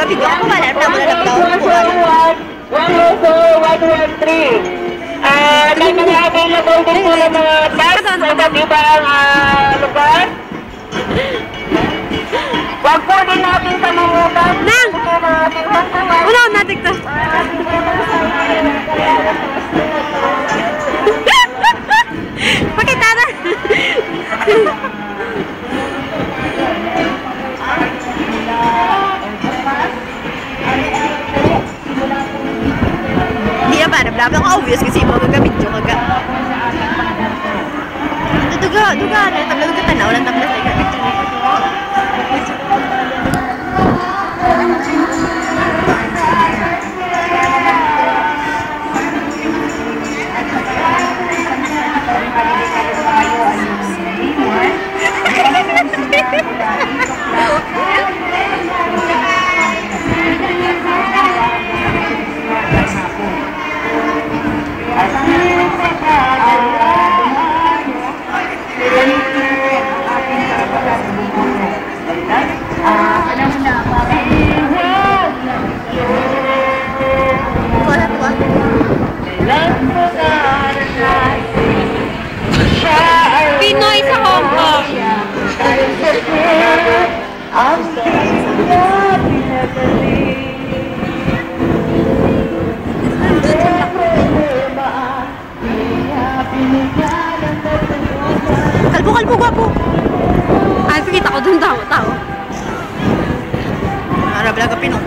Nagka-video ako wala na wala na daw. 103. May mga available din po ng mga bus sa iba't ibang lugar. Huwag po din natin kalimutan. Nang! Wala ko natin to. Pakita na! Hindi na ba? Nablabla ko obvious kasi mo magka-video ka. Duga. Tabla ka tanaw lang tabla sa picture. Pinoy sa Hong Kong. Kalbo, gwapo. Ay, pikita ko dun tao. Marabla ka Pinoy.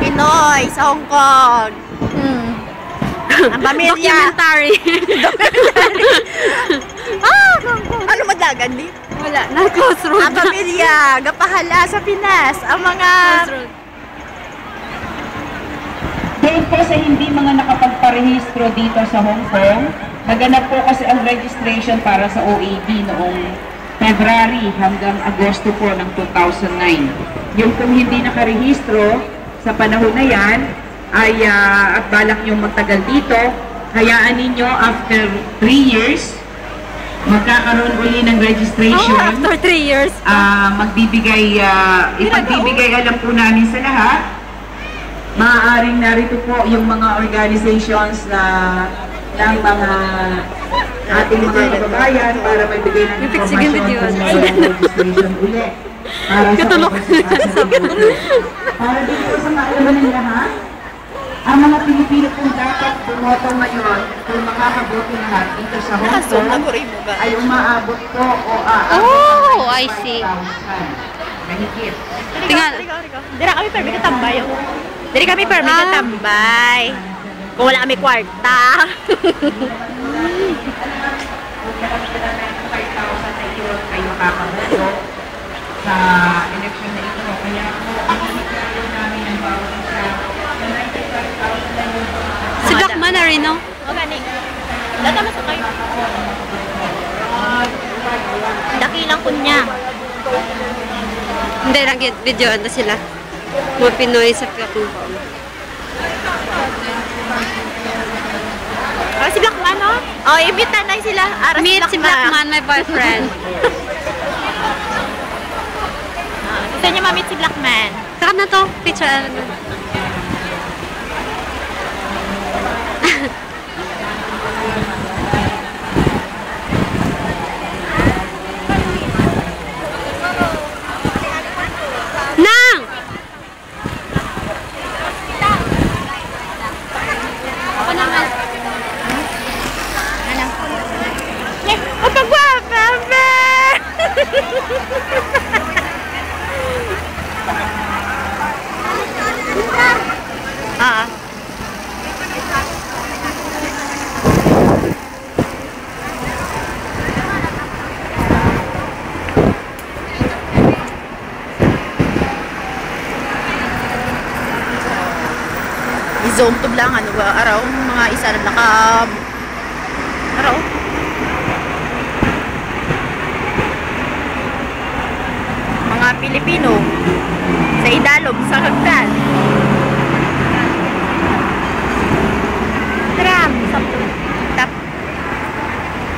Pinoy sa Hong Kong. Ang pamilya. Documentary. Ano madagan di? Wala. Nag-crossroad. Ang pamilya. Gapahala sa Pinas. Ang mga... Dahil po sa hindi mga nakapagparehistro dito sa Hong Kong, naganap po kasi ang registration para sa OAD noong February hanggang Agosto po ng 2009. Yung kung hindi nakarehistro sa panahon na yan, ay at balak nyo magtagal dito, hayaan ninyo after 3 years, magkakaroon uli ng registration. After 3 years? Ipagbibigay alam po namin sa lahat. Maaaring narito po yung mga organizations ng mga ating mga kababayan para magbigay ng informasyon sa registration uli. Para dito sa kaalaman ng lahat, ang mga Pilipino kung dapat bumoto ngayon kung makakaboto lahat dito sa Hong Kong ay umaabot po o aabot Oh, I see. Mahigit. Tingnan. Dira kami permi katambay. Diri kami permi katambay. Kung wala kami kwarta. Kayo makakaboto sa election na ito. Kaya po, ang inikalo namin ang bawat isa. Si Blackman na rin, no? O, gani. Data masok kayo. Dakilang kunya. Hindi, nag-video na sila. Mga Pinoy sa Hong Kong. Oh, si Blackman, no? Oh, imita na sila. Meet si Blackman, my boyfriend. Gusto niya ma-meet si Blackman. Saka na to, picture. Nang! Ako naman. Ano? Ang pagwapa, be! I-zoom to lang ano ba araw mga isa na naka araw mga Pilipino sa idalog sa hagdan.